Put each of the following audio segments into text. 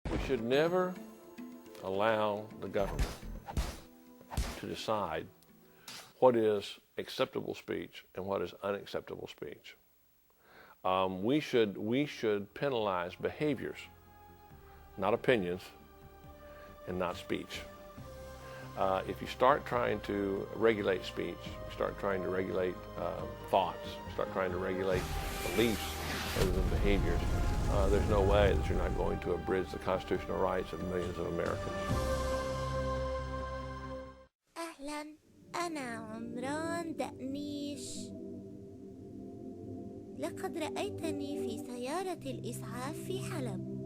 We should never allow the government to decide what is acceptable speech and what is unacceptable speech. We should penalize behaviors, not opinions, and not speech. If you start trying to regulate speech, you start trying to regulate thoughts, start trying to regulate beliefs rather than behaviors, there's no way that you're not going to abridge the constitutional rights of millions of Americans. أهلا، أنا عمران دقنيش. لقد رأيتني في سيارة الإسعاف في حلب.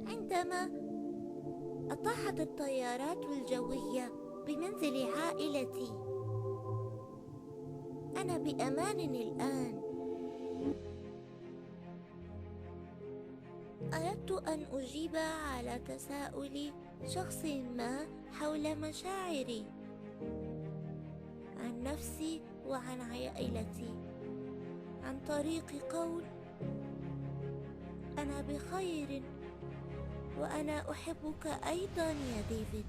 عندما أطاحت الطيارات الجوية بمنزل عائلتي. أنا بأمان الآن. أردت أن أجيب على تساؤل شخص ما حول مشاعري عن نفسي وعن عائلتي عن طريق قول أنا بخير وأنا أحبك أيضا يا ديفيد.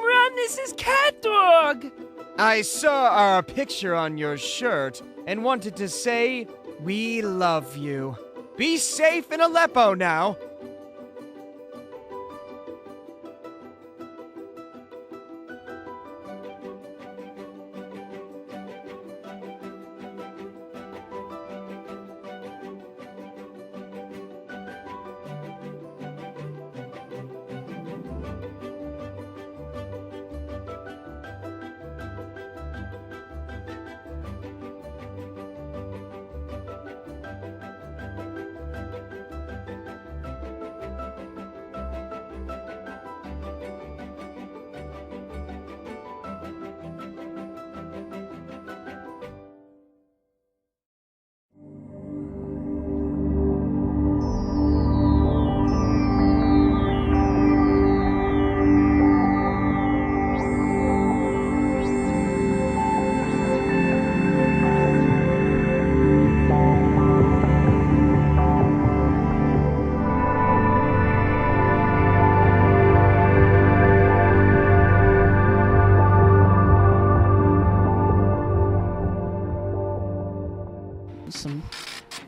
run! This is Cat Dog! I saw our picture on your shirt and wanted to say we love you. Be safe in Aleppo now.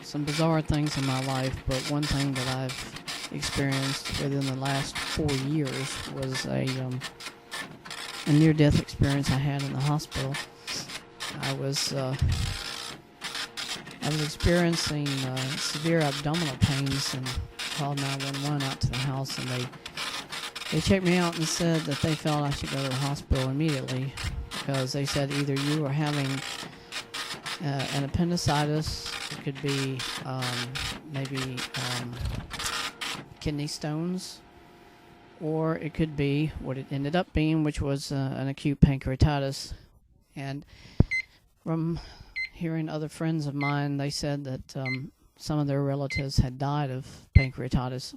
Some bizarre things in my life, but one thing that I've experienced within the last 4 years was a near-death experience I had in the hospital. I was experiencing severe abdominal pains and called 911 out to the house, and they checked me out and said that they felt I should go to the hospital immediately because they said either you were having an appendicitis, it could be maybe kidney stones, or it could be what it ended up being, which was an acute pancreatitis. And from hearing other friends of mine, they said that some of their relatives had died of pancreatitis.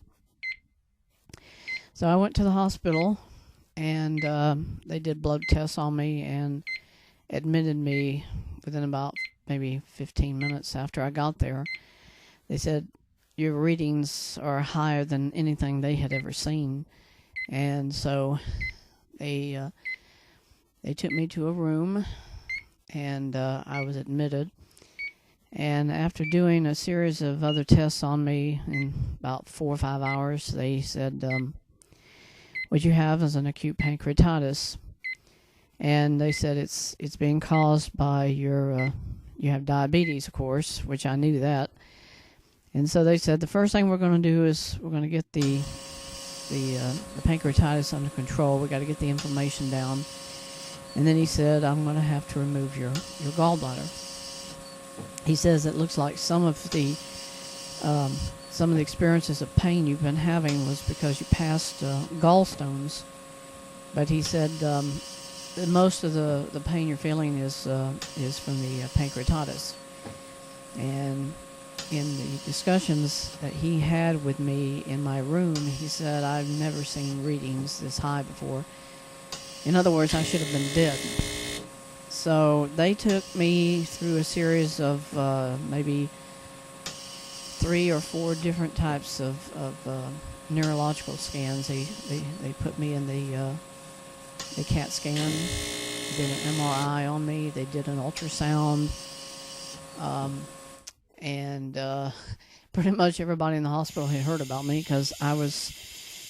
So I went to the hospital, and they did blood tests on me and admitted me within about maybe 15 minutes after I got there. They said, your readings are higher than anything they had ever seen. And so they took me to a room, and I was admitted. And after doing a series of other tests on me in about 4 or 5 hours, they said, what you have is an acute pancreatitis. And they said it's being caused by your, you have diabetes, of course, which I knew that. And so they said the first thing we're going to do is we're going to get the pancreatitis under control. We got to get the inflammation down. And then he said, I'm going to have to remove your gallbladder. He says it looks like some of the experiences of pain you've been having was because you passed gallstones. But he said most of the pain you're feeling is from the pancreatitis. And in the discussions that he had with me in my room, he said, I've never seen readings this high before. In other words, I should have been dead. So they took me through a series of maybe 3 or 4 different types of neurological scans. They put me in the CAT scan, did an MRI on me, they did an ultrasound, and pretty much everybody in the hospital had heard about me because I was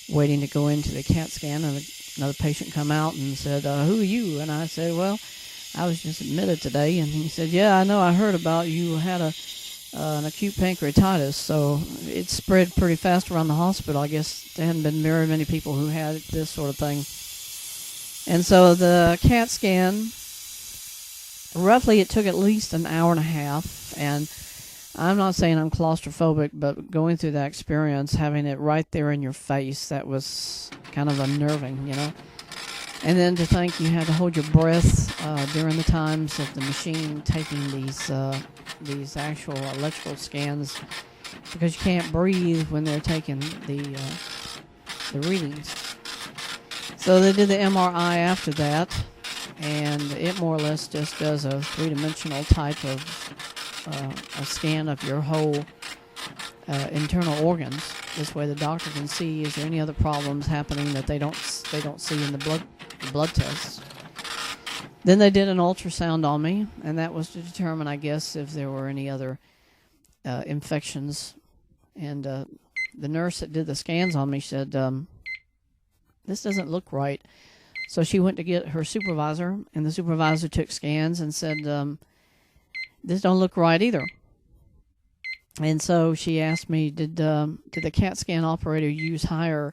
waiting to go into the CAT scan, and another patient come out and said, who are you? And I said, well, I was just admitted today. And he said, yeah, I know, I heard about you had an acute pancreatitis, so it spread pretty fast around the hospital. I guess there hadn't been very many people who had this sort of thing. And so the CAT scan, roughly it took at least an hour and a half, and I'm not saying I'm claustrophobic, but going through that experience, having it right there in your face, that was kind of unnerving, you know. And then to think you had to hold your breath during the times of the machine taking these actual electrical scans, because you can't breathe when they're taking the readings. So they did the MRI after that, and it more or less just does a 3-dimensional type of a scan of your whole internal organs. This way the doctor can see, is there any other problems happening that they don't see in the the blood tests. Then they did an ultrasound on me, and that was to determine, I guess, if there were any other infections. And the nurse that did the scans on me said, this doesn't look right. So she went to get her supervisor, and the supervisor took scans and said, this don't look right either. And so she asked me, did the CAT scan operator use higher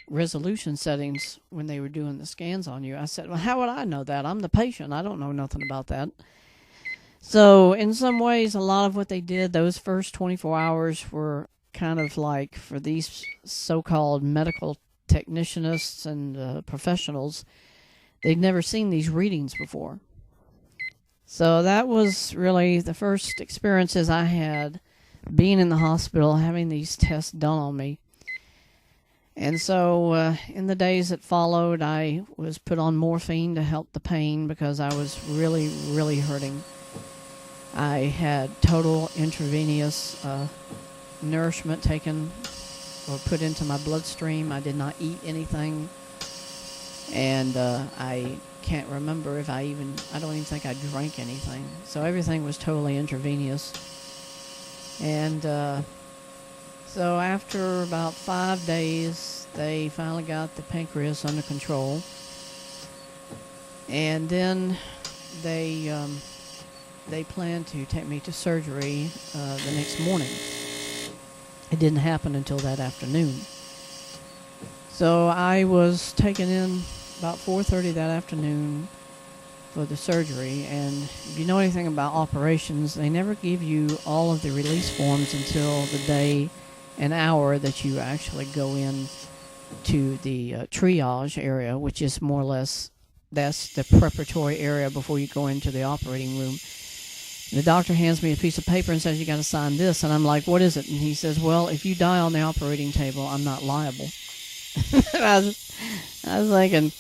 resolution settings when they were doing the scans on you? I said, well, how would I know that? I'm the patient. I don't know nothing about that. So in some ways, a lot of what they did, those first 24 hours were kind of like for these so-called medical technicians and professionals, they'd never seen these readings before. So that was really the first experiences I had being in the hospital, having these tests done on me. And so in the days that followed, I was put on morphine to help the pain because I was really, really hurting. I had total intravenous nourishment taken or put into my bloodstream. I did not eat anything. And I can't remember if I don't even think I drank anything. So everything was totally intravenous. And so after about 5 days, they finally got the pancreas under control. And then they planned to take me to surgery the next morning. It didn't happen until that afternoon. So I was taken in about 4:30 that afternoon for the surgery, and if you know anything about operations, they never give you all of the release forms until the day and hour that you actually go in to the triage area, which is more or less, that's the preparatory area before you go into the operating room. The doctor hands me a piece of paper and says, you got to sign this. And I'm like, what is it? And he says, well, if you die on the operating table, I'm not liable. I was thinking,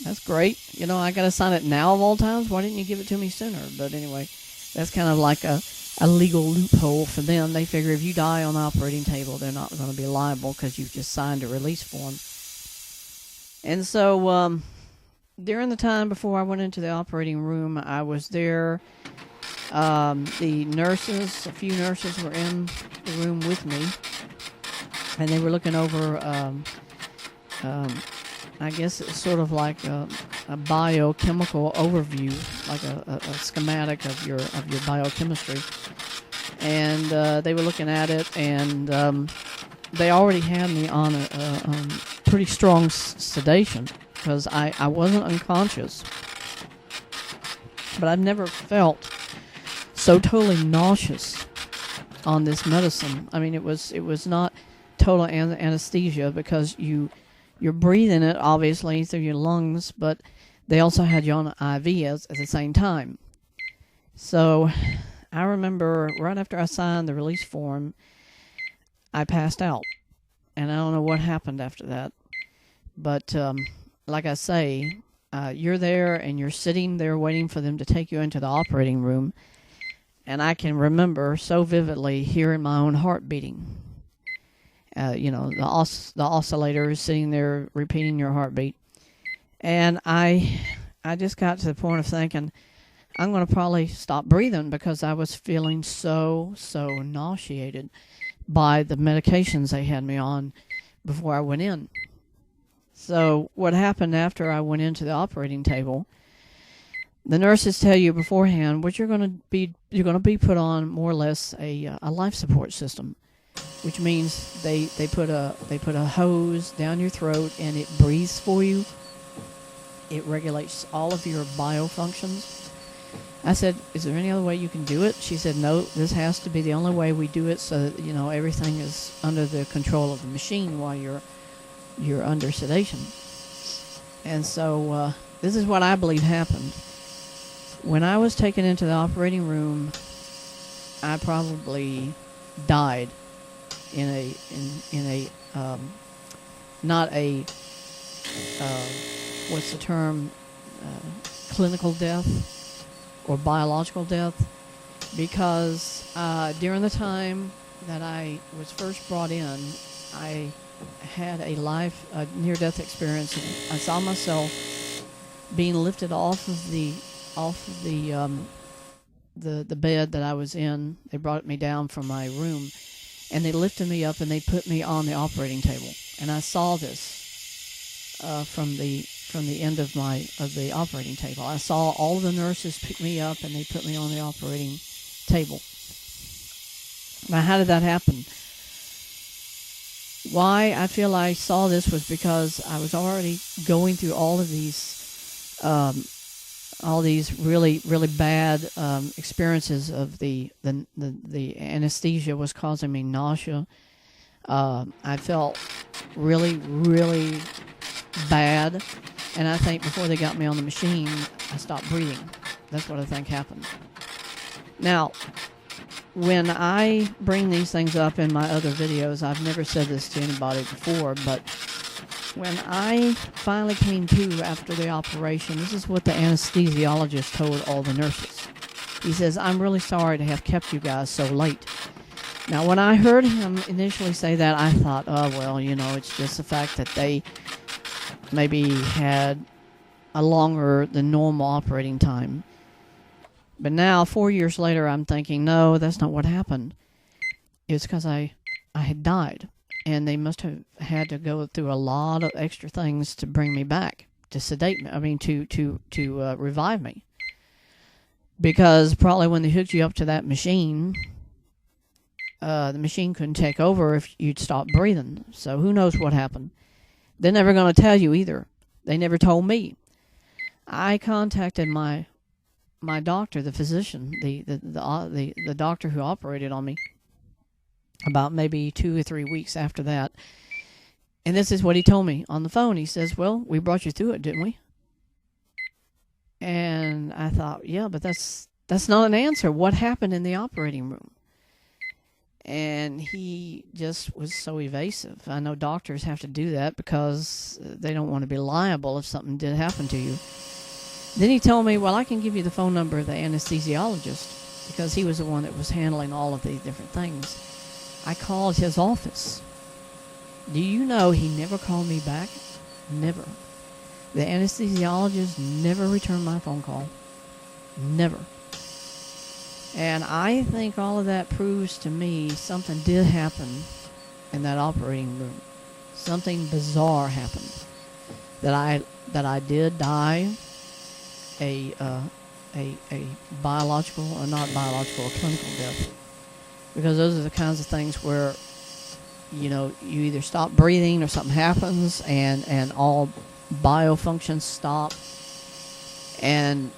that's great. You know, I got to sign it now of all times. Why didn't you give it to me sooner? But anyway, that's kind of like a legal loophole for them. They figure if you die on the operating table, they're not going to be liable because you've just signed a release form. And so during the time before I went into the operating room, I was there. The nurses, a few nurses were in the room with me, and they were looking over, I guess it's sort of like a biochemical overview, like a schematic of your biochemistry. And they were looking at it, and they already had me on a pretty strong sedation because I wasn't unconscious, but I've never felt so totally nauseous on this medicine. I mean, it was not total anesthesia because you're breathing it obviously through your lungs, but they also had you on an IV at the same time. So I remember right after I signed the release form, I passed out, and I don't know what happened after that. But like I say, you're there and you're sitting there waiting for them to take you into the operating room. And I can remember so vividly hearing my own heart beating. You know, the oscillator is sitting there repeating your heartbeat. And I just got to the point of thinking, I'm going to probably stop breathing because I was feeling so nauseated by the medications they had me on before I went in. So what happened after I went into the operating table, the nurses tell you beforehand what you're going to be put on more or less a life support system, which means they put a hose down your throat and it breathes for you. It regulates all of your biofunctions. I said, is there any other way you can do it? She said, no, this has to be the only way we do it so that, you know, everything is under the control of the machine while you're under sedation. And so this is what I believe happened. When I was taken into the operating room, I probably died in a not a what's the term, clinical death or biological death, because during the time that I was first brought in, I had a near-death experience. I saw myself being lifted off of the bed that I was in. They brought me down from my room, and they lifted me up and they put me on the operating table. And I saw this from the end of the operating table. I saw all the nurses pick me up and they put me on the operating table. Now, how did that happen? Why I feel I saw this was because I was already going through all these really, really bad experiences of the anesthesia was causing me nausea. I felt really, really bad, and I think before they got me on the machine, I stopped breathing. That's what I think happened. Now, when I bring these things up in my other videos, I've never said this to anybody before, but when I finally came to after the operation, this is what the anesthesiologist told all the nurses. He says, "I'm really sorry to have kept you guys so late." Now, when I heard him initially say that, I thought, oh, well, it's just the fact that they maybe had a longer than normal operating time. But now, 4 years later, I'm thinking, no, that's not what happened. It's because I had died. And they must have had to go through a lot of extra things to bring me back, to sedate me, to revive me. Because probably when they hooked you up to that machine, the machine couldn't take over if you'd stop breathing. So who knows what happened. They're never going to tell you either. They never told me. I contacted my doctor, the physician, the doctor who operated on me, about maybe 2 or 3 weeks after that. And this is what he told me on the phone. He says, "Well, we brought you through it, didn't we?" And I thought, yeah, but that's not an answer. What happened in the operating room? And he just was so evasive. I know doctors have to do that because they don't want to be liable if something did happen to you. Then he told me, well, I can give you the phone number of the anesthesiologist, because he was the one that was handling all of these different things. I called his office. Do you know he never called me back? Never. The anesthesiologist never returned my phone call. Never. And I think all of that proves to me something did happen in that operating room. Something bizarre happened. That I did die a biological, or not biological, a clinical death. Because those are the kinds of things where, you either stop breathing or something happens and all biofunctions stop. And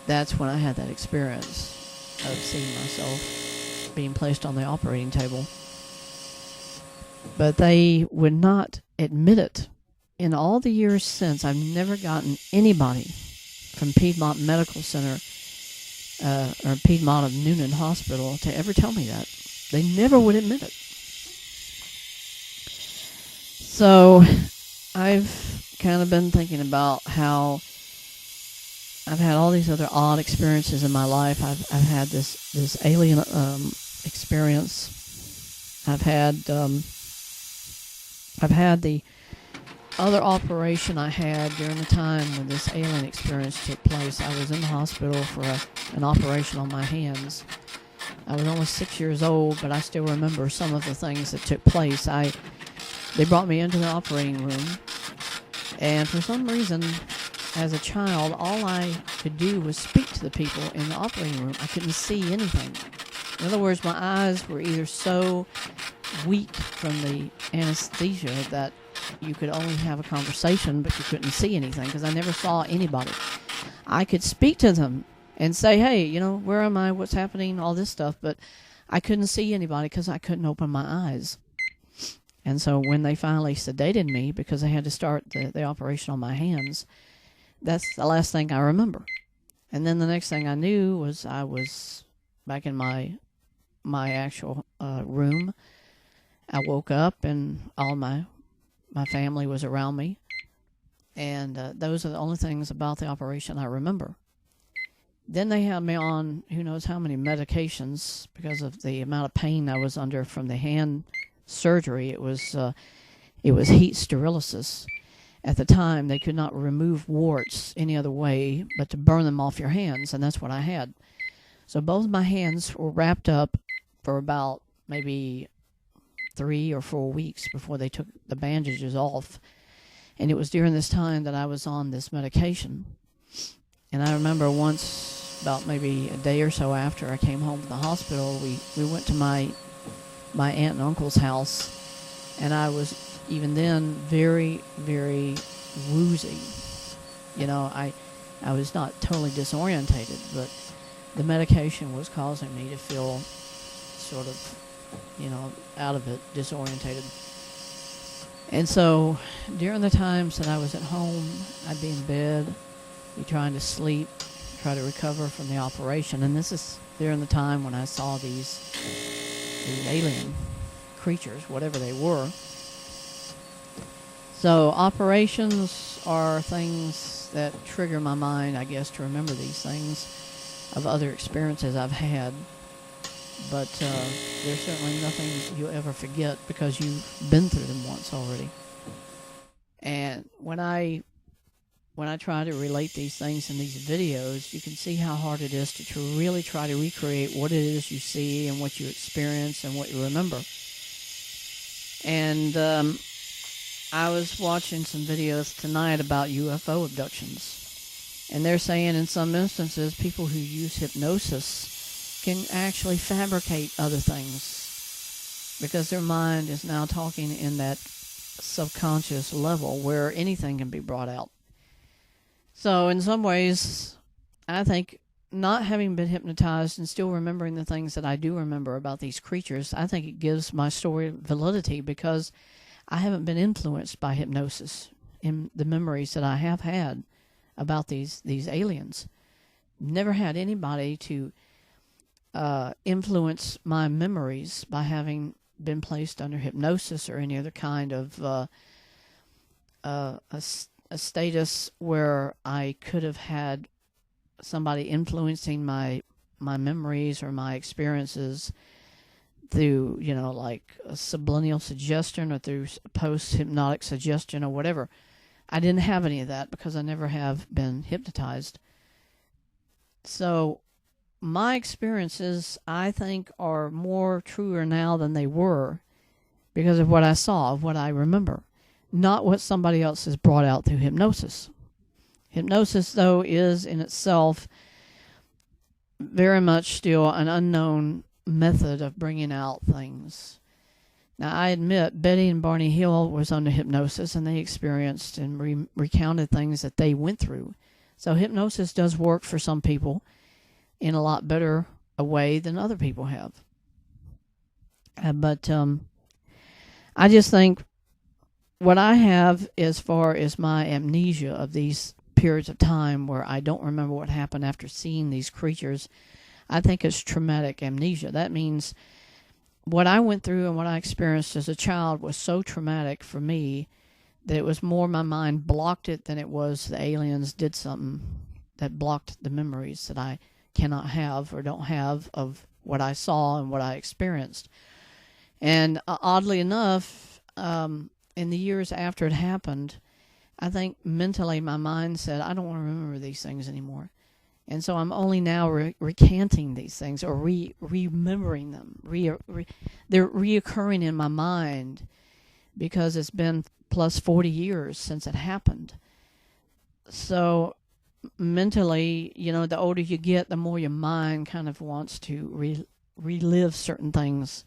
that's when I had that experience of seeing myself being placed on the operating table. But they would not admit it. In all the years since, I've never gotten anybody from Piedmont Medical Center or Piedmont of Noonan Hospital to ever tell me that. They never would admit it. So I've kind of been thinking about how I've had all these other odd experiences in my life. I've had this alien experience. I've had the other operation I had during the time when this alien experience took place. I was in the hospital for an operation on my hands. I was only 6 years old, but I still remember some of the things that took place. They brought me into the operating room, and for some reason, as a child, all I could do was speak to the people in the operating room. I couldn't see anything. In other words, my eyes were either so weak from the anesthesia that you could only have a conversation, but you couldn't see anything, because I never saw anybody. I could speak to them and say, hey, where am I, what's happening, all this stuff, but I couldn't see anybody because I couldn't open my eyes. And so when they finally sedated me, because they had to start the operation on my hands, that's the last thing I remember. And then the next thing I knew was I was back in my actual room. I woke up and all my family was around me. And those are the only things about the operation I remember. Then they had me on who knows how many medications because of the amount of pain I was under from the hand surgery. It was heat sterilization. at the time, they could not remove warts any other way but to burn them off your hands, and that's what I had. So both my hands were wrapped up for about maybe 3 or 4 weeks before they took the bandages off. And it was during this time that I was on this medication. And I remember once, about maybe a day or so after I came home from the hospital, we went to my aunt and uncle's house, and I was even then very, very woozy. You know, I was not totally disorientated, but the medication was causing me to feel sort of, you know, out of it, disorientated. And so during the times that I was at home, I'd be in bed, be trying to sleep, try to recover from the operation. And this is during the time when I saw these alien creatures, whatever they were. So operations are things that trigger my mind, I guess, to remember these things of other experiences I've had. But there's certainly nothing you'll ever forget because you've been through them once already. And when I try to relate these things in these videos, you can see how hard it is to really try to recreate what it is you see and what you experience and what you remember. And I was watching some videos tonight about UFO abductions. And they're saying in some instances, people who use hypnosis can actually fabricate other things because their mind is now talking in that subconscious level where anything can be brought out. So in some ways, I think not having been hypnotized and still remembering the things that I do remember about these creatures, I think it gives my story validity because I haven't been influenced by hypnosis in the memories that I have had about these aliens. Never had anybody to influence my memories by having been placed under hypnosis or any other kind of a status where I could have had somebody influencing my memories or my experiences through, you know, like a subliminal suggestion or through post-hypnotic suggestion or whatever. I didn't have any of that because I never have been hypnotized. So my experiences, I think, are more truer now than they were because of what I saw, of what I remember, not what somebody else has brought out through hypnosis. Hypnosis, though, is in itself very much still an unknown method of bringing out things. Now, I admit Betty and Barney Hill was under hypnosis, and they experienced and recounted things that they went through. So hypnosis does work for some people in a lot better a way than other people have. But I just think what I have as far as my amnesia of these periods of time where I don't remember what happened after seeing these creatures, I think it's traumatic amnesia. That means what I went through and what I experienced as a child was so traumatic for me that it was more my mind blocked it than it was the aliens did something that blocked the memories that I cannot have or don't have of what I saw and what I experienced. And oddly enough, in the years after it happened, I think mentally my mind said, I don't want to remember these things anymore. And so I'm only now recanting these things or remembering them. They're reoccurring in my mind because it's been plus 40 years since it happened. So mentally, you know, the older you get, the more your mind kind of wants to relive certain things.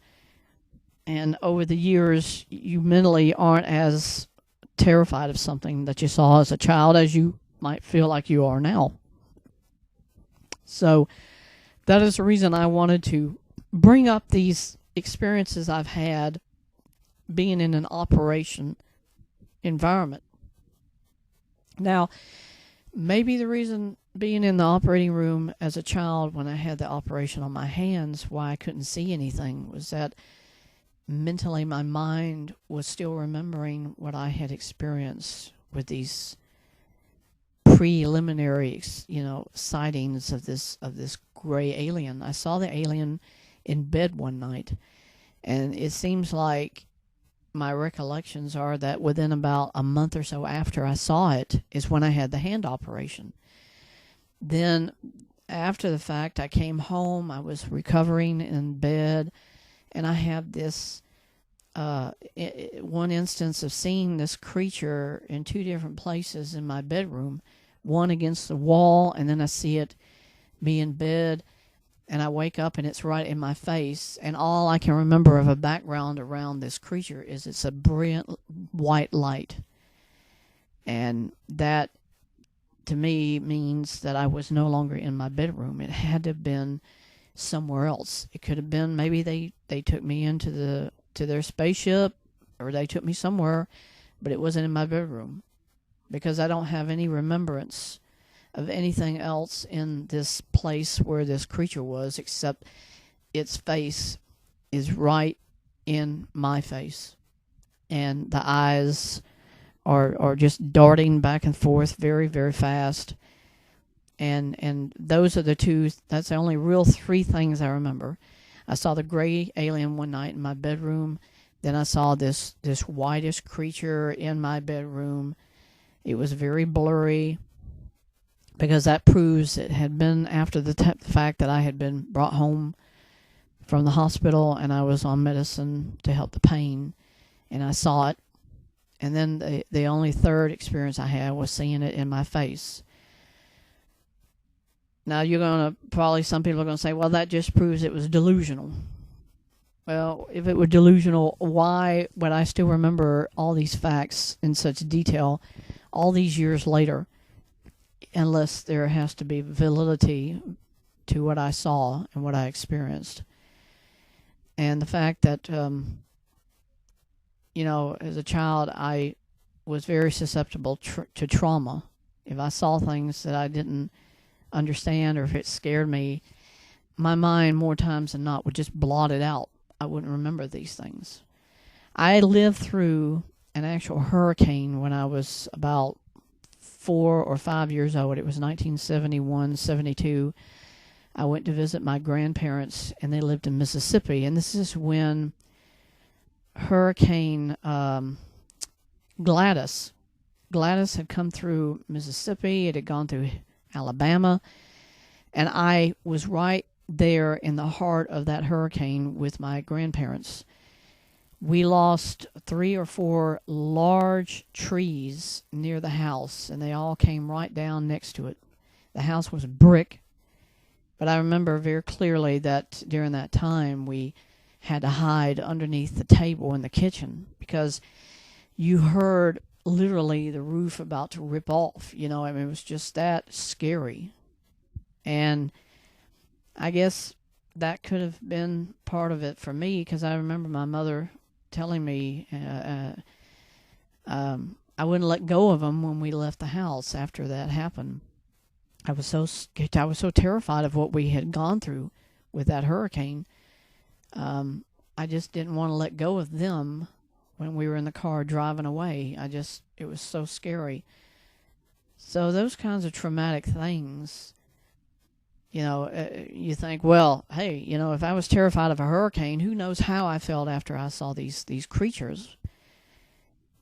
And over the years, you mentally aren't as terrified of something that you saw as a child as you might feel like you are now. So that is the reason I wanted to bring up these experiences I've had being in an operation environment. Now, maybe the reason being in the operating room as a child when I had the operation on my hands, why I couldn't see anything, was that mentally my mind was still remembering what I had experienced with these preliminary, you know, sightings of this gray alien. I saw the alien in bed one night, and it seems like my recollections are that within about a month or so after I saw it is when I had the hand operation. Then after the fact, I came home, I was recovering in bed, and I had this one instance of seeing this creature in two different places in my bedroom, one against the wall, and then I see it me in bed, and I wake up and it's right in my face, and all I can remember of a background around this creature is it's a brilliant white light. And that, to me, means that I was no longer in my bedroom. It had to have been somewhere else. It could have been maybe they took me into their spaceship, or they took me somewhere, but it wasn't in my bedroom, because I don't have any remembrance of anything else in this place where this creature was, except its face is right in my face, and the eyes are just darting back and forth very, very fast, and those are that's the only real three things I remember. I saw the gray alien one night in my bedroom, then I saw this whitish creature in my bedroom. It was very blurry, because that proves it had been after the fact that I had been brought home from the hospital and I was on medicine to help the pain, and I saw it. And then the only third experience I had was seeing it in my face. Now some people are going to say, well, that just proves it was delusional. Well, if it were delusional, why would I still remember all these facts in such detail all these years later? Unless there has to be validity to what I saw and what I experienced. And the fact that, as a child, I was very susceptible to trauma. If I saw things that I didn't understand, or if it scared me, my mind more times than not would just blot it out. I wouldn't remember these things. I lived through an actual hurricane when I was about 4 or 5 years old. It was 1971, 72. I went to visit my grandparents, and they lived in Mississippi. And this is when Hurricane Gladys had come through Mississippi. It had gone through Alabama. And I was right there in the heart of that hurricane with my grandparents. We lost 3 or 4 large trees near the house, and they all came right down next to it. The house was brick, but I remember very clearly that during that time we had to hide underneath the table in the kitchen, because you heard literally the roof about to rip off. It was just that scary. And I guess that could have been part of it for me, because I remember my mother telling me I wouldn't let go of him when we left the house after that happened. I was so terrified of what we had gone through with that hurricane. I just didn't want to let go of them when we were in the car driving away. It was so scary. So those kinds of traumatic things, you think, well, hey, if I was terrified of a hurricane, who knows how I felt after I saw these creatures.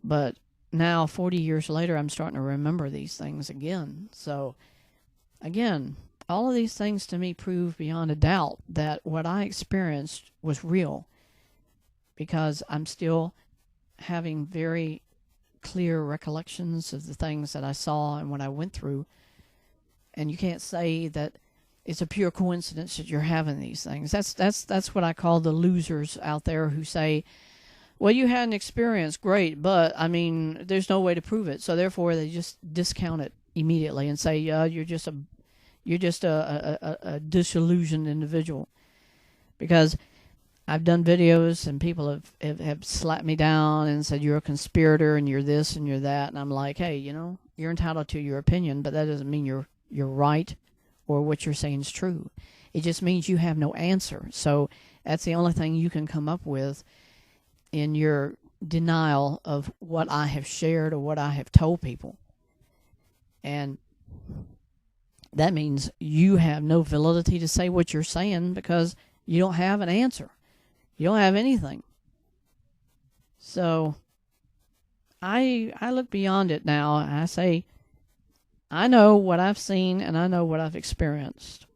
But now, 40 years later, I'm starting to remember these things again. So, again, all of these things to me prove beyond a doubt that what I experienced was real, because I'm still having very clear recollections of the things that I saw and what I went through. And you can't say that it's a pure coincidence that you're having these things. That's what I call the losers out there who say, well, you had an experience, great, but, there's no way to prove it. So therefore, they just discount it immediately and say, you're just a disillusioned individual. Because I've done videos and people have slapped me down and said, you're a conspirator and you're this and you're that. And I'm like, hey, you're entitled to your opinion, but that doesn't mean you're right or what you're saying is true. It just means you have no answer. So that's the only thing you can come up with in your denial of what I have shared or what I have told people. And that means you have no validity to say what you're saying, because you don't have an answer. You don't have anything. So I look beyond it now. And I say, I know what I've seen and I know what I've experienced.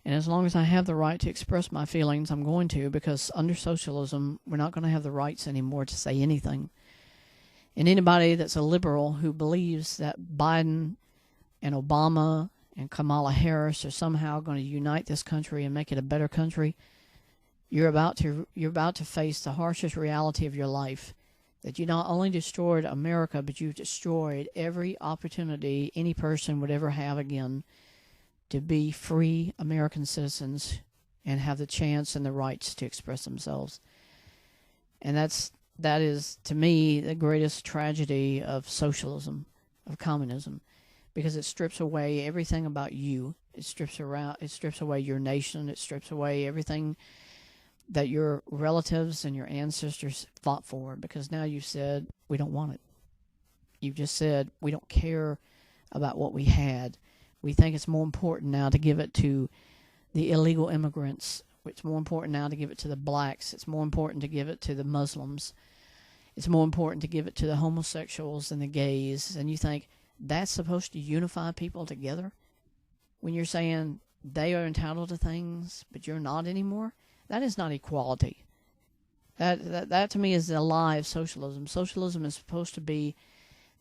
And as long as I have the right to express my feelings, I'm going to, because under socialism, we're not going to have the rights anymore to say anything. And anybody that's a liberal who believes that Biden and Obama and Kamala Harris are somehow going to unite this country and make it a better country, you're about to face the harshest reality of your life. That you not only destroyed America, but you destroyed every opportunity any person would ever have again to be free American citizens and have the chance and the rights to express themselves. And that is, to me, the greatest tragedy of socialism, of communism, because it strips away everything about you. It strips away your nation. It strips away everything that your relatives and your ancestors fought for, because now you've said, we don't want it. You've just said, we don't care about what we had. We think it's more important now to give it to the illegal immigrants. It's more important now to give it to the blacks. It's more important to give it to the Muslims. It's more important to give it to the homosexuals and the gays. And you think that's supposed to unify people together? When you're saying they are entitled to things, but you're not anymore? That is not equality. That to me is the lie of socialism. Socialism is supposed to be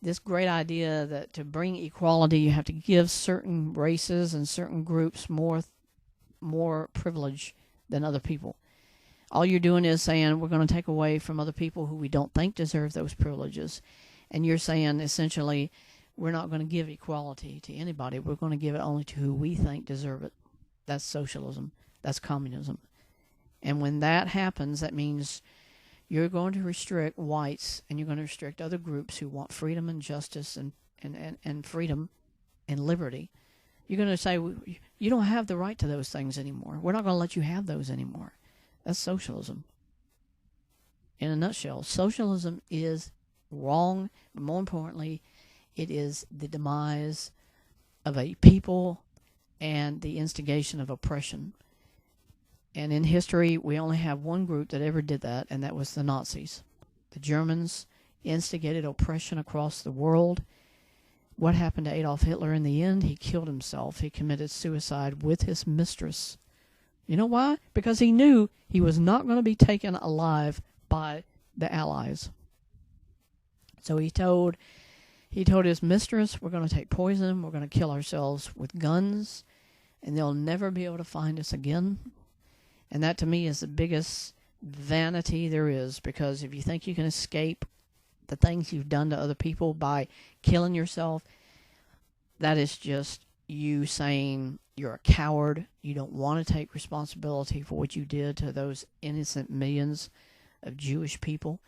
this great idea that to bring equality, you have to give certain races and certain groups more privilege than other people. All you're doing is saying we're going to take away from other people who we don't think deserve those privileges. And you're saying essentially we're not going to give equality to anybody. We're going to give it only to who we think deserve it. That's socialism. That's communism. And when that happens, that means you're going to restrict whites and you're going to restrict other groups who want freedom and justice and freedom and liberty. You're going to say, you don't have the right to those things anymore. We're not going to let you have those anymore. That's socialism. In a nutshell, socialism is wrong, but more importantly, it is the demise of a people and the instigation of oppression. And in history, we only have one group that ever did that, and that was the Nazis. The Germans instigated oppression across the world. What happened to Adolf Hitler in the end? He killed himself. He committed suicide with his mistress. You know why? Because he knew he was not going to be taken alive by the Allies. So he told his mistress, we're going to take poison, we're going to kill ourselves with guns, and they'll never be able to find us again. And that, to me, is the biggest vanity there is, because if you think you can escape the things you've done to other people by killing yourself, that is just you saying you're a coward. You don't want to take responsibility for what you did to those innocent millions of Jewish people.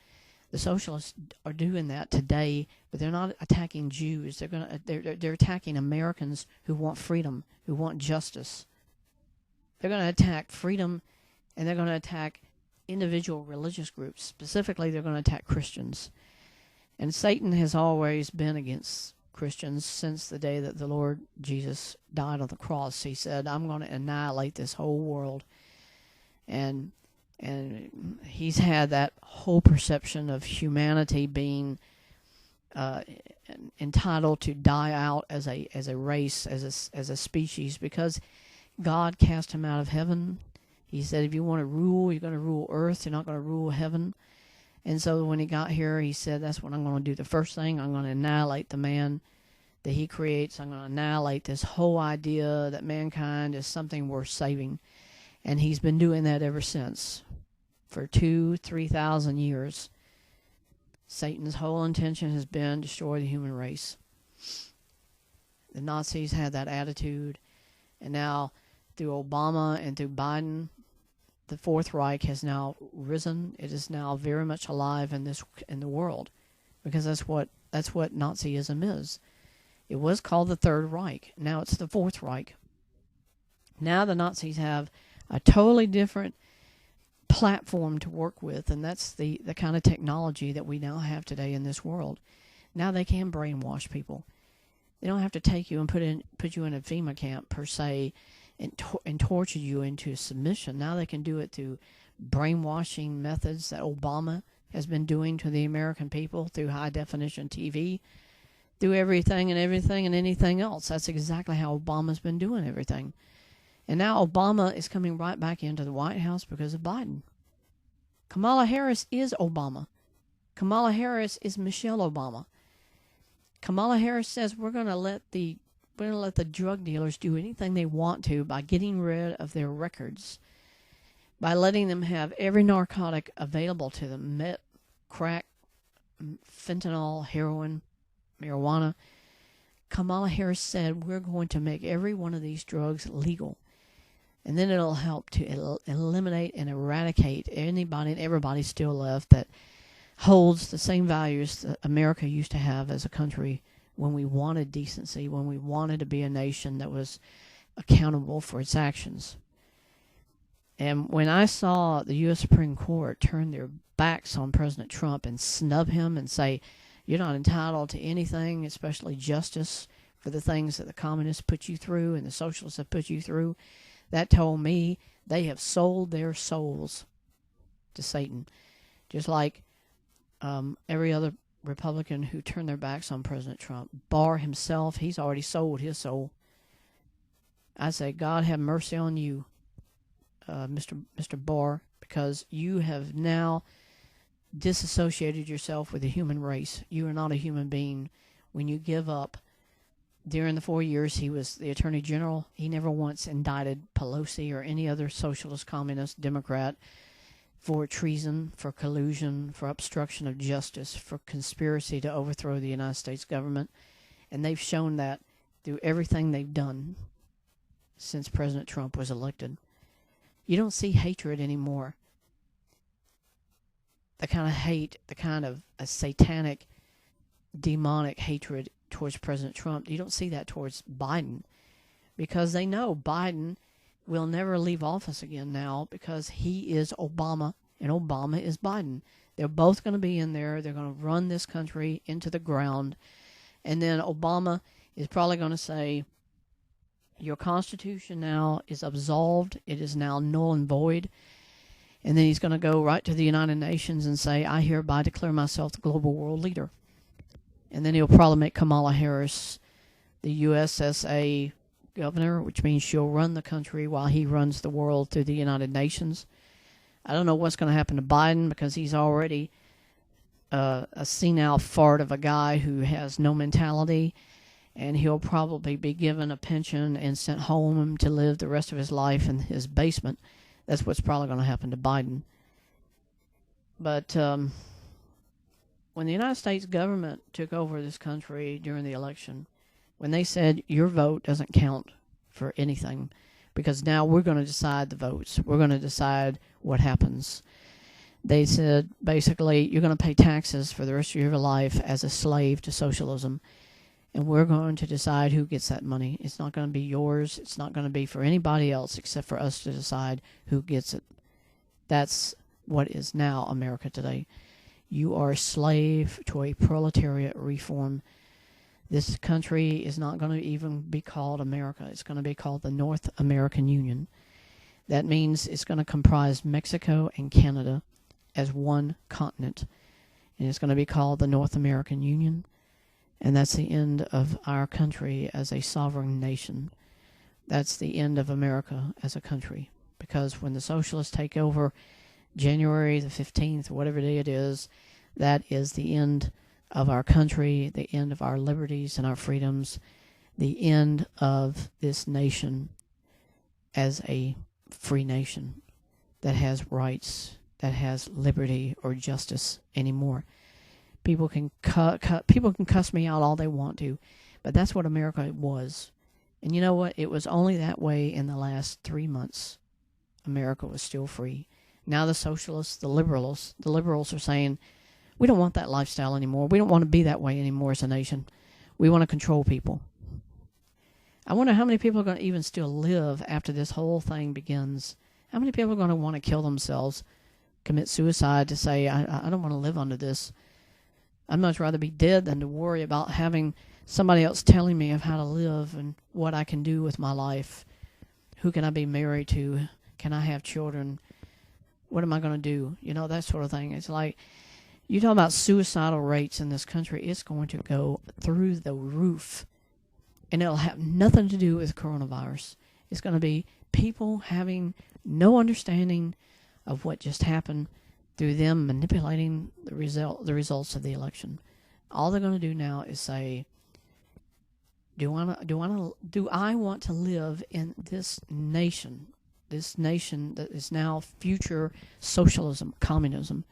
The socialists are doing that today, but they're not attacking Jews. They're attacking Americans who want freedom, who want justice. They're going to attack freedom, and they're going to attack individual religious groups. Specifically, they're going to attack Christians. And Satan has always been against Christians since the day that the Lord Jesus died on the cross. He said, I'm going to annihilate this whole world. And he's had that whole perception of humanity being entitled to die out as a race, as a species, because God cast him out of heaven. He said, if you want to rule, you're going to rule earth. You're not going to rule heaven. And so when he got here, he said, that's what I'm going to do. The first thing, I'm going to annihilate the man that he creates. I'm going to annihilate this whole idea that mankind is something worth saving. And he's been doing that ever since. For 2,000-3,000 years. Satan's whole intention has been to destroy the human race. The Nazis had that attitude. And now, through Obama and through Biden, the Fourth Reich has now risen. It is now very much alive in the world, because that's what Nazism is. It was called the Third Reich. Now it's the Fourth Reich. Now the Nazis have a totally different platform to work with, and that's the kind of technology that we now have today in this world. Now they can brainwash people. They don't have to take you and put you in a FEMA camp per se, and torture you into submission. Now they can do it through brainwashing methods that Obama has been doing to the American people through high-definition TV, through everything and anything else. That's exactly how Obama's been doing everything. And now Obama is coming right back into the White House because of Biden. Kamala Harris is Obama. Kamala Harris is Michelle Obama. Kamala Harris says we're going to let the drug dealers do anything they want to by getting rid of their records, by letting them have every narcotic available to them, meth, crack, fentanyl, heroin, marijuana. Kamala Harris said we're going to make every one of these drugs legal. And then it'll help to eliminate and eradicate anybody and everybody still left that holds the same values that America used to have as a country when we wanted decency, when we wanted to be a nation that was accountable for its actions. And when I saw the U.S. Supreme Court turn their backs on President Trump and snub him and say, you're not entitled to anything, especially justice, for the things that the communists put you through and the socialists have put you through, that told me they have sold their souls to Satan. Just like every other Republican who turned their backs on President Trump. Barr himself, he's already sold his soul. I say, God have mercy on you, Mr. Barr, because you have now disassociated yourself with the human race. You are not a human being when you give up. During the 4 years he was the Attorney General, he never once indicted Pelosi or any other socialist, communist, Democrat for treason, for collusion, for obstruction of justice, for conspiracy to overthrow the United States government. And they've shown that through everything they've done since President Trump was elected. You don't see hatred anymore. The kind of hate, the kind of a satanic, demonic hatred towards President Trump, you don't see that towards Biden, because they know Biden will never leave office again now because he is Obama and Obama is Biden. They're both going to be in there. They're going to run this country into the ground. And then Obama is probably going to say, your Constitution now is absolved. It is now null and void. And then he's going to go right to the United Nations and say, I hereby declare myself the global world leader. And then he'll probably make Kamala Harris the USSA governor, which means she'll run the country while he runs the world through the United Nations. I don't know what's going to happen to Biden because he's already a senile fart of a guy who has no mentality, and he'll probably be given a pension and sent home to live the rest of his life in his basement. That's what's probably going to happen to Biden. But when the United States government took over this country during the election, when they said your vote doesn't count for anything because now we're going to decide the votes, we're going to decide what happens. They said basically you're going to pay taxes for the rest of your life as a slave to socialism, and we're going to decide who gets that money. It's not going to be yours. It's not going to be for anybody else except for us to decide who gets it. That's what is now America today. You are a slave to a proletariat reform. This country is not going to even be called America. It's going to be called the North American Union. That means it's going to comprise Mexico and Canada as one continent. And it's going to be called the North American Union. And that's the end of our country as a sovereign nation. That's the end of America as a country. Because when the socialists take over January the 15th, or whatever day it is, that is the end of our country, the end of our liberties and our freedoms, the end of this nation as a free nation that has rights, that has liberty or justice anymore. People can cuss me out all they want to, but that's what America was. And you know what? It was only that way in the last 3 months. America was still free. Now the socialists, the liberals are saying, we don't want that lifestyle anymore. We don't want to be that way anymore as a nation. We want to control people. I wonder how many people are going to even still live after this whole thing begins. How many people are going to want to kill themselves, commit suicide to say, I don't want to live under this. I'd much rather be dead than to worry about having somebody else telling me of how to live and what I can do with my life. Who can I be married to? Can I have children? What am I going to do? You know, that sort of thing. It's like, you talk about suicidal rates in this country, it's going to go through the roof. And it'll have nothing to do with coronavirus. It's going to be people having no understanding of what just happened through them manipulating the results of the election. All they're going to do now is say, do I want to live in this nation that is now future socialism, communism?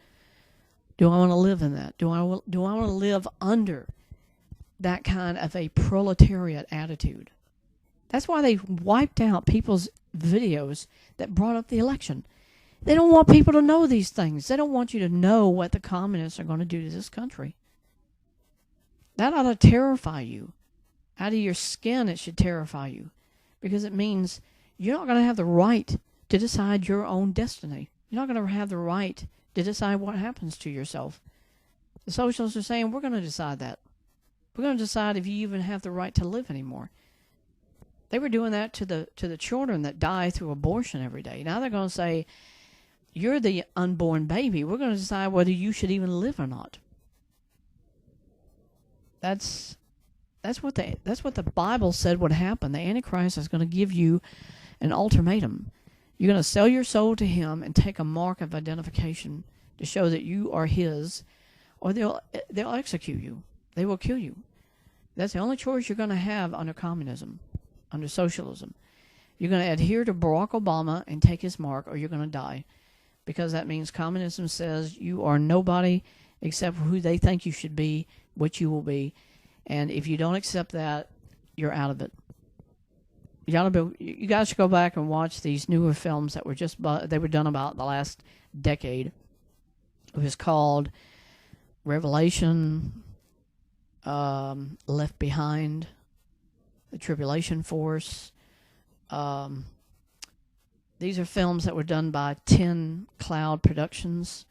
Do I want to live in that? Do I want to live under that kind of a proletariat attitude? That's why they wiped out people's videos that brought up the election. They don't want people to know these things. They don't want you to know what the communists are going to do to this country. That ought to terrify you. Out of your skin, it should terrify you. Because it means you're not going to have the right to decide your own destiny. You're not going to have the right to decide what happens to yourself. The socialists are saying, we're going to decide that. We're going to decide if you even have the right to live anymore. They were doing that to the children that die through abortion every day. Now they're going to say, you're the unborn baby. We're going to decide whether you should even live or not. That's what the Bible said would happen. The Antichrist is going to give you an ultimatum. You're going to sell your soul to him and take a mark of identification to show that you are his, or they'll execute you. They will kill you. That's the only choice you're going to have under communism, under socialism. You're going to adhere to Barack Obama and take his mark, or you're going to die. Because that means communism says you are nobody except for who they think you should be, what you will be. And if you don't accept that, you're out of it. You guys should go back and watch these newer films that they were done about the last decade. It was called Revelation, Left Behind, The Tribulation Force. These are films that were done by 10 Cloud Productions.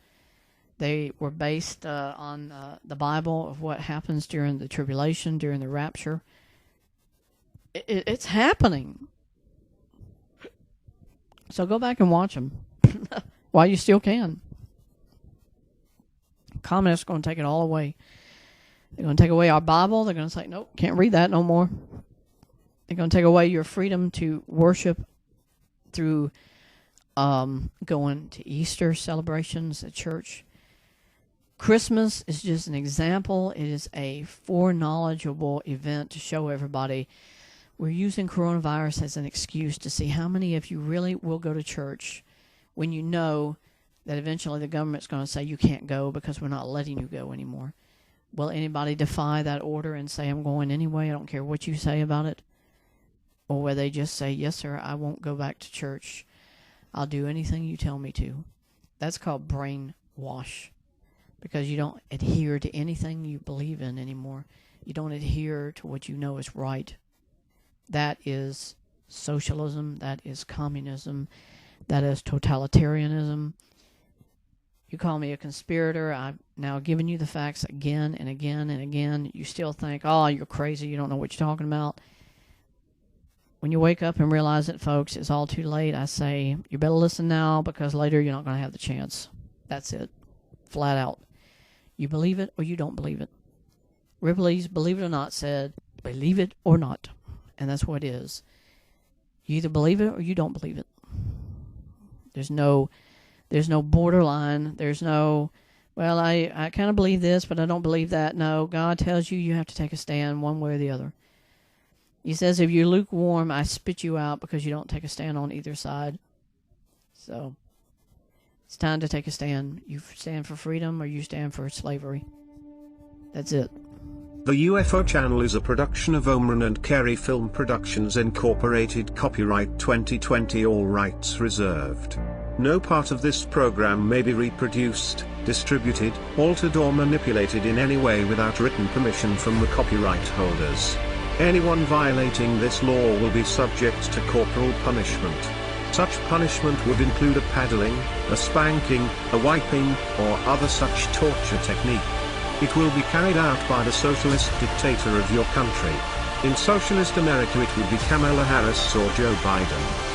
They were based on the Bible of what happens during the tribulation, during the rapture. It's happening. So go back and watch them while you still can. Communists are going to take it all away. They're going to take away our Bible. They're going to say, nope, can't read that no more. They're going to take away your freedom to worship through going to Easter celebrations at church. Christmas is just an example. It is a foreknowledgeable event to show everybody we're using coronavirus as an excuse to see how many of you really will go to church when you know that eventually the government's going to say you can't go because we're not letting you go anymore. Will anybody defy that order and say, I'm going anyway, I don't care what you say about it? Or will they just say, yes, sir, I won't go back to church. I'll do anything you tell me to. That's called brainwash. Because you don't adhere to anything you believe in anymore. You don't adhere to what you know is right. That is socialism. That is communism. That is totalitarianism. You call me a conspirator. I've now given you the facts again and again and again. You still think, oh, you're crazy. You don't know what you're talking about. When you wake up and realize it, folks, it's all too late, I say, you better listen now because later you're not going to have the chance. That's it. Flat out. You believe it or you don't believe it. Ripley's Believe It or Not said, believe it or not. And that's what it is. You either believe it or you don't believe it. There's no borderline. There's no, well, I kind of believe this, but I don't believe that. No, God tells you you have to take a stand one way or the other. He says, if you're lukewarm, I spit you out because you don't take a stand on either side. So it's time to take a stand. You stand for freedom or you stand for slavery. That's it. The UFO channel is a production of Omran and Kerry Film Productions Incorporated. Copyright 2020, all rights reserved. No part of this program may be reproduced, distributed, altered or manipulated in any way without written permission from the copyright holders. Anyone violating this law will be subject to corporal punishment. Such punishment would include a paddling, a spanking, a wiping, or other such torture technique. It will be carried out by the socialist dictator of your country. In socialist America it would be Kamala Harris or Joe Biden.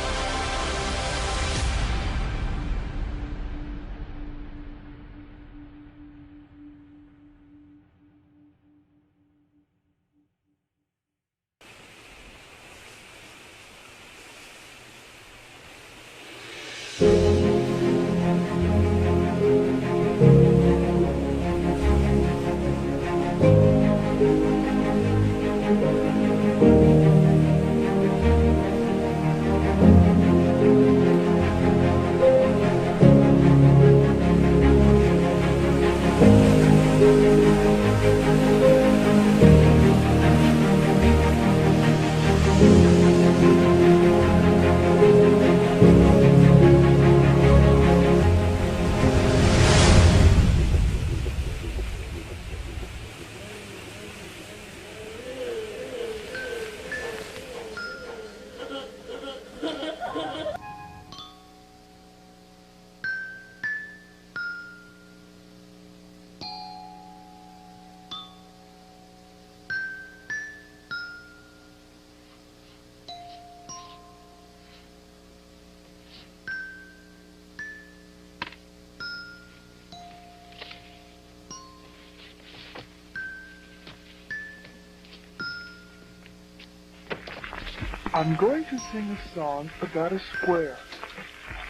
I'm going to sing a song about a square,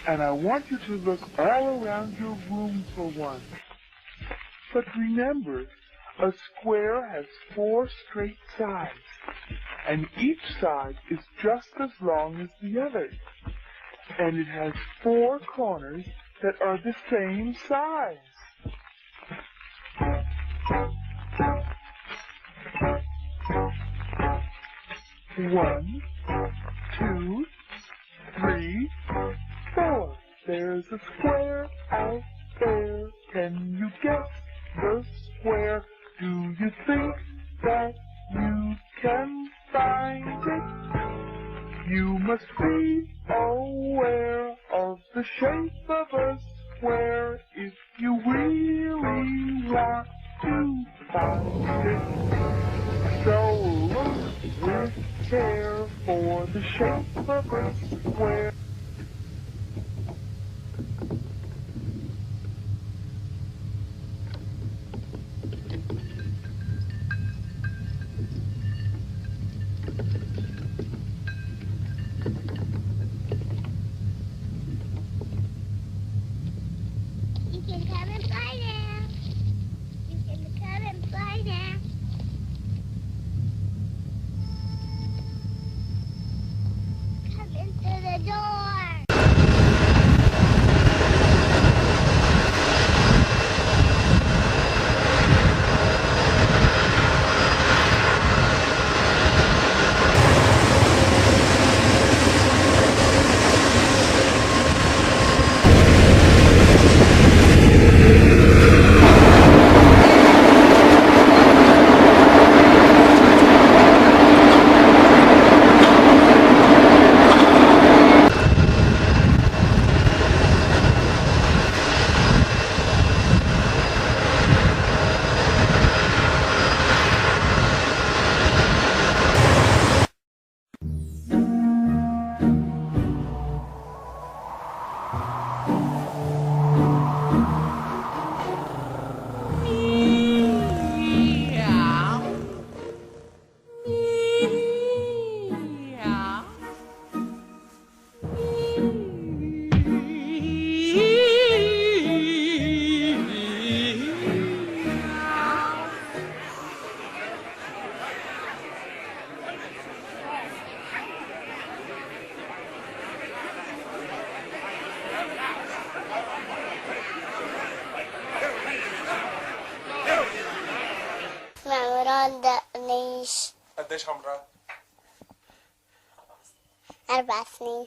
and I want you to look all around your room for one. But remember, a square has 4 straight sides, and each side is just as long as the other, and it has 4 corners that are the same size. One, 2, 3, 4. There's a square out there. Can you guess the square? Do you think that you can find it? You must be aware of the shape of a square if you really want to find it. So look with care for the shape of a square. You can come and play now. You can come and play now. Come into the door. ما مرضنيش. قديش عمرك؟ 4 سنين.